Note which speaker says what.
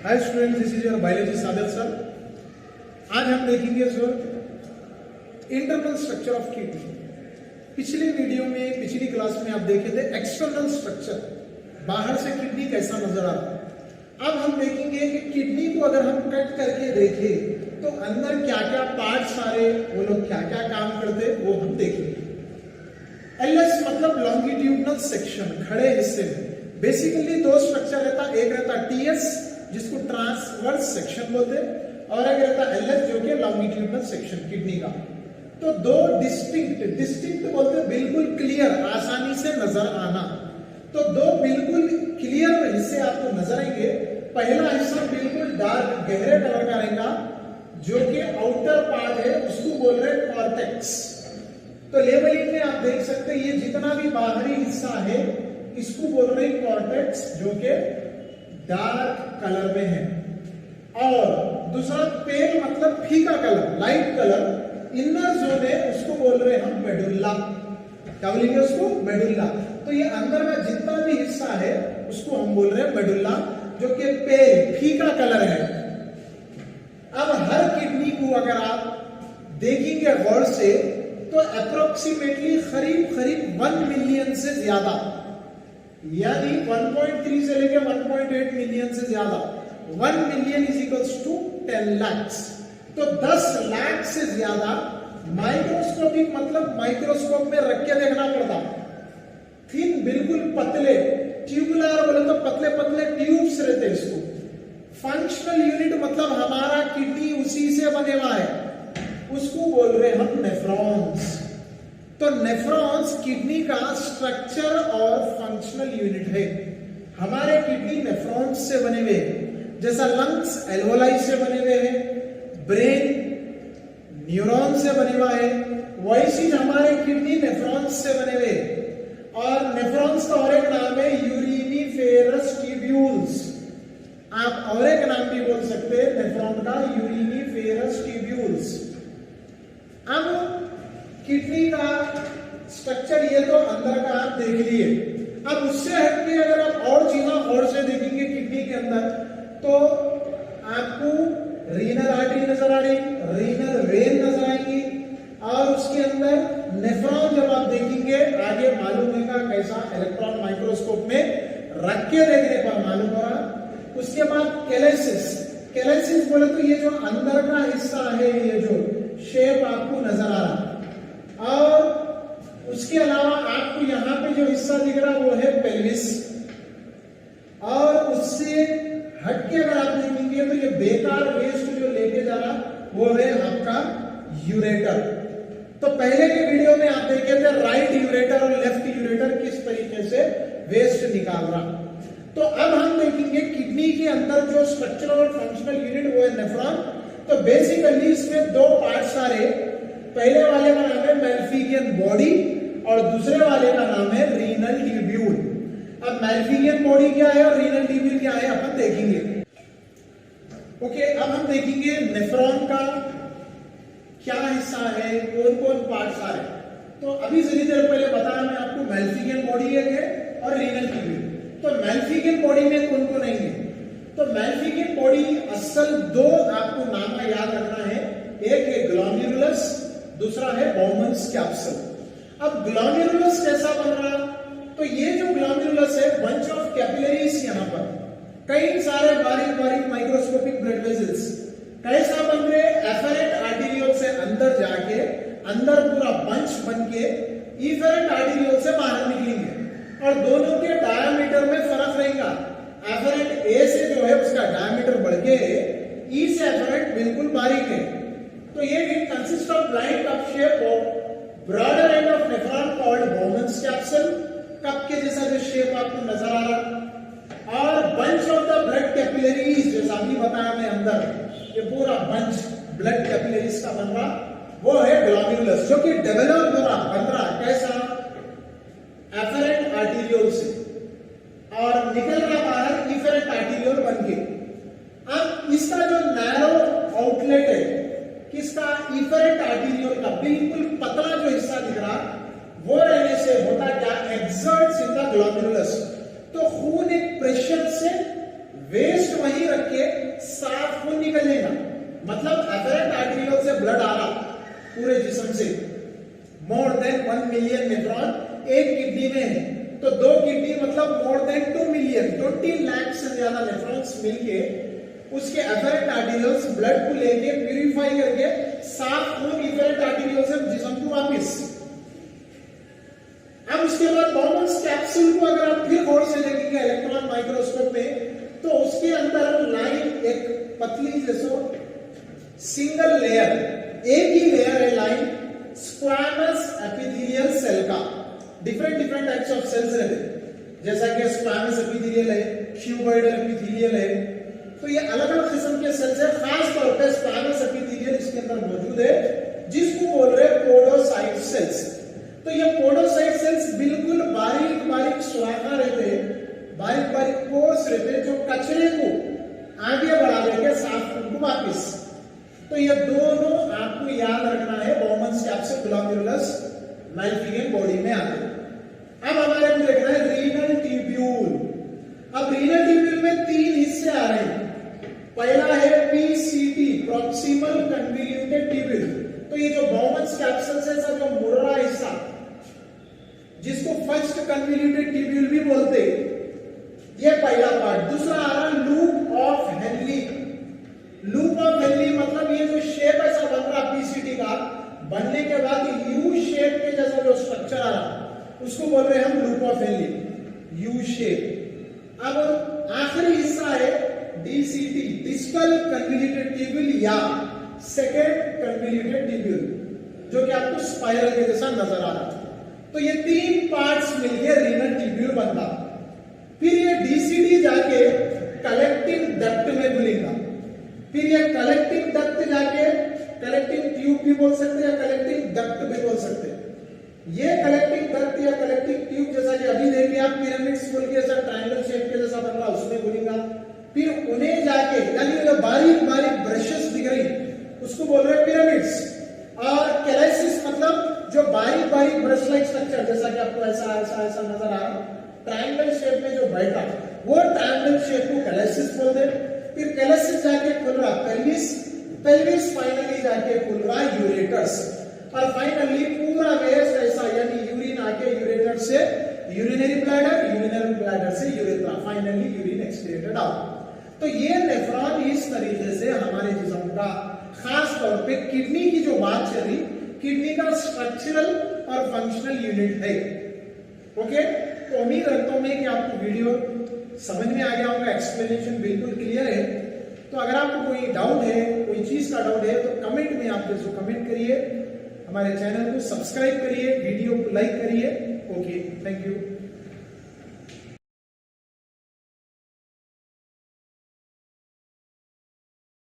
Speaker 1: Hi student, this is your biology Saadat sir. आज हम देखेंगे sir internal structure of kidney. पिछली वीडियो में, पिछली क्लास में आप देखे थे एक्सटर्नल स्ट्रक्चर, बाहर से किडनी कैसा नजर आ रहा। अब हम देखेंगे कि किडनी को अगर हम कट करके देखें तो अंदर क्या क्या पार्ट सारे, वो लोग क्या क्या काम करते, वो हम देखेंगे। एलएस मतलब लॉन्गिट्यूडनल सेक्शन, खड़े हिस्से में बेसिकली दो स्ट्रक्चर रहता, एक रहता टीएस जिसको ट्रांसवर्स सेक्शन बोलते हैं, और एक रहता एलएस जो कि लॉन्गिट्यूडनल सेक्शन किडनी का। तो दो डिस्टिंक्ट बोलते हैं, बिल्कुल क्लियर, आसानी से नजर आना। तो दो बिल्कुल क्लियर हिस्से आपको नजर आएंगे। पहला हिस्सा बिल्कुल डार्क गहरे कलर का रहेगा जो कि आउटर पार्ट है, उसको बोल रहे हैं कॉर्टेक्स। तो लेबलिंग में आप देख सकते हैं ये जितना भी बाहरी हिस्सा है इसको बोल रहे हैं कॉर्टेक्स जो कि डार्क कलर में है। और दूसरा पेल मतलब फीका colour, light colour, inner zone है, उसको बोल रहे हैं हम मेडुल्ला। क्या बोलेंगे उसको? मेडुल्ला। तो ये अंदर में जितना भी हिस्सा है उसको हम बोल रहे हैं मेडुल्ला, जो कि पेल फीका कलर है। अब हर किडनी को अगर आप देखेंगे गौर से तो अप्रोक्सीमेटली करीब 1 मिलियन से ज्यादा, यानी 1.3 से लेकर 1.8 मिलियन से ज्यादा, 1 million is equals to 10 lakh. तो 10 लाख से ज्यादा माइक्रोस्कोपिक मतलब माइक्रोस्कोप में रख के देखना पड़ता। थिन बिल्कुल पतले, ट्यूबुलर बोले तो पतले पतले ट्यूब्स रहते इसको। फंक्शनल यूनिट मतलब हमारा किडनी उसी से बने हुआ है, उसको बोल रहे हम नेफ्रॉन्स। तो नेफ्रॉन्स किडनी का स्ट्रक्चर और फंक्शनल यूनिट है। हमारे किडनी नेफ्रॉन्स से बने हुए हैं, जैसा लंग्स एल्वोलाई से बने हुए हैं, ब्रेन न्यूरॉन से बने हुआ है, वैसी हमारे किडनी नेफ्रॉन्स से बने हुए। और नेफ्रॉन्स का और एक नाम है यूरिनिफेरस ट्यूब्यूल्स। आप और एक नाम भी बोल सकते हैं नेफ्रॉन का, यूरिनिफेरस ट्यूब्यूल्स। अब किडनी का स्ट्रक्चर ये तो अंदर का आप देख लिए। अब उससे हटके अगर आप और चीजें और से देखेंगे किडनी के अंदर तो आपको रीनल आर्टरी नजर आ रही, रीनल वेन नजर आएंगी, और उसके अंदर नेफ्रॉन जब आप देखेंगे आगे मालूम होगा कैसा, इलेक्ट्रॉन माइक्रोस्कोप में रख के देखने पर मालूम हो रहा। उसके बाद कैलेसिस, कैलेसिस बोले तो ये जो अंदर का हिस्सा है, ये जो शेप आपको नजर आ रहा। और उसके अलावा आपको यहां पे जो हिस्सा दिख रहा वो है पेल्विस। और उससे हटके अगर आप देखेंगे तो ये बेकार वेस्ट जो लेके जा रहा वो है आपका यूरेटर। तो पहले के वीडियो में आप देखे थे राइट यूरेटर और लेफ्ट यूरेटर किस तरीके से वेस्ट निकाल रहा। तो अब हम देखेंगे किडनी के अंदर जो स्ट्रक्चरल और फंक्शनल यूनिट वो है नेफ्रॉन। तो बेसिकली इसमें दो पार्ट्स आ रहे, पहले वाले का नाम है मैल्फिगियन बॉडी और दूसरे वाले का नाम है रीनल ट्यूब्यूल। अब मैल्फिगियन बॉडी क्या है और रीनल ट्यूब्यूल क्या है अपन देखेंगे। ओके, अब हम देखेंगे नेफ्रॉन का क्या हिस्सा है, कौन कौन पार्ट्स आ रहे। तो अभी थोड़ी देर पहले बताया मैं आपको मैल्फिगियन बॉडी है और रीनल ट्यूब्यूल। तो मैल्फिगियन बॉडी में कौन कौन आएंगे? तो मैल्फिगियन बॉडी असल दो आपको नाम याद रखना है, एक है ग्लोमेरुलस, दूसरा है बाउमन्स कैप्सूल। अब ग्लोमेरुलस कैसा बन रहा? तो ये जो ग्लोमेरुलस है बंच ऑफ कैपिलरीज, यहां पर कई सारे बारीक बारीक माइक्रोस्कोपिक ब्लड वेसल्स कैसा बन रहे, एफरेंट आर्टेरियोल से अंदर जाके अंदर पूरा बंच बन के इफेरेंट आर्टेरियोल से बाहर निकलेंगे और दोनों के डायमीटर में फर्क रहेगा। एफरेंट ए से जो है उसका डायमीटर बढ़ के ई से एफरेंट बिल्कुल बारीक है। तो ये it consist of blind cup shape of broader end of nephron called Bowman's capsule, cup के जैसा जो शेप आपको नजर आ रहा। और bunch of the blood capillaries, जैसा अभी बताया मैं अंदर, ये पूरा बंच ब्लड कैपिलरीज का बन रहा वो है ग्लोमेरुलस, जो कि डेवलप हो रहा, बन रहा कैसा, एफरेंट आर्टेरियोल से, और निकल रहा बाहर इफेरेंट आर्टेरियोल बन के। अब इसका जो नैरो आउटलेट है किसका, इफेरेंट आर्टेरियोल का, बिल्कुल पतला जो हिस्सा दिख रहा वो रहने से होता क्या, एक्सर्ट्स इन द ग्लोमेरुलस। तो खून एक प्रेशर से वेस्ट वहीं रख के साफ खून निकल जाएगा। मतलब एफरेंट आर्टेरियल से ब्लड आ रहा पूरे जिस्म से, मोर देन 1 मिलियन नेफ्रॉन एक किडनी में है, तो 2 किडनी मतलब मोर देन 2 मिलियन 20 लाख से ज्यादा नेफ्रॉन्स मिलके उसके एफरेंट आर्टेरियल्स ब्लड को लेके प्यूरिफाई करके साफ खून एफरेंट आर्टेरियल से जिस्म को वापस। अब उसके बाद बॉमन्स कैप्सूल को अगर आप फिर गौर से देखेंगे इलेक्ट्रॉन माइक्रोस्कोप में, तो उसके अंदर लाइन एक पतली जैसो सिंगल लेयर, एक ही लेयर है लाइन स्क्वैमस एपिथेलियल सेल का। Different different types of cells रहते हैं, जैसा कि स्क्वैमस एपिथेलियल है, क्यूबॉइडल एपिथेलियल है, तो ये अलग अलग किस्म के सेल्स है। खास तौर पे स्क्वैमस एपिथेलियल इसके अंदर मौजूद है, जिसको बोल रहे हैं पोडोसाइट सेल्स। तो ये पोडोसाइट सेल्स बिल्कुल बारीक बारीक स्वाखा रहते हैं, बारीक बारीक पोर्स रहते हैं, जो कचरे को आगे बढ़ा देंगे साफ खून को वापिस। तो ये दोनों आपको याद रखना है बॉमन्स कैप्सूल ग्लोमेरुलस मैलिफिकेंट बॉडी में आते हैं। अब हमारे को देखना है रीनल ट्यूब्यूल। अब रीनल ट्यूब्यूल में 3 हिस्से आ रहे हैं। पहला है पीसीटी, प्रॉक्सिमल कन्वोल्यूटेड ट्यूब्यूल। तो ये जो बॉमन्स कैप्सूल से जो मुर्रा हिस्सा, जिसको फर्स्ट कन्वोल्यूटेड ट्यूब्यूल भी बोलते हैं, ये पहला पार्ट। दूसरा आ रहा loop of Henley. Loop of Henley मतलब ये जो शेप ऐसा बन रहा पीसीटी का, बनने के बाद यू शेप के जैसा जो स्ट्रक्चर आ रहा, उसको बोल रहे हैं हम loop of Henley, U shape. अब आखिरी हिस्सा है डीसीटी, डिस्टल कन्वोल्यूटेड ट्यूब्यूल या सेकेंड कन्वोल्यूटेड ट्यूब्यूल, जो कि आपको स्पाइरल के जैसा नजर आ रहा है। तो ये 3 पार्ट्स मिलकर रीनल ट्यूब्यूल बनता। फिर ये डीसीटी जाके कलेक्टिंग डक्ट में घुलेगा, फिर ये कलेक्टिंग डक्ट जाके कलेक्टिंग ट्यूब भी बोल सकते हैं या कलेक्टिंग डक्ट भी बोल सकते हैं। ये कलेक्टिंग डक्ट या कलेक्टिंग ट्यूब जैसा कि अभी देखिए आप पिरामिड्स बोल के जैसा ट्रायंगल शेप के जैसा बन रहा उसमें घुलेगा। फिर उन्हें जाके यानी जो बारीक बारीक ब्रशेस दिख रही उसको बोल रहे हैं पिरामिड्स। और कैलाइसिस मतलब जो बारीक बारीक ब्रश लाइक स्ट्रक्चर, जैसा कि आपको ऐसा ऐसा ऐसा नजर आ रहा ट्रायंगल शेप में जो बैठा, वो ट्रायंगल शेप को कैलाइसिस बोलते हैं। फिर कैलाइसिस जाके खुल रहा पेल्विस, पेल्विस फाइनली जाके खुल रहा यूरेटर्स, और फाइनली पूरा वेस्ट ऐसा यानी यूरिन आके यूरेटर से यूरिनरी ब्लैडर, यूरिनरी ब्लैडर से urethra, finally urine excreted out. तो ये नेफ्रॉन इस तरीके से हमारे जिस्म का, खास तौर पे किडनी की जो बात चल रही, किडनी का स्ट्रक्चरल और फंक्शनल यूनिट है। ओके, तो उम्मीद रखता हूं मैं कि आपको वीडियो समझ में आ गया होगा, एक्सप्लेनेशन बिल्कुल क्लियर है। तो अगर आपको कोई डाउट है, कोई चीज का डाउट है, तो कमेंट में आप कमेंट करिए, हमारे चैनल को सब्सक्राइब करिए, वीडियो को लाइक करिए। Okay, thank you.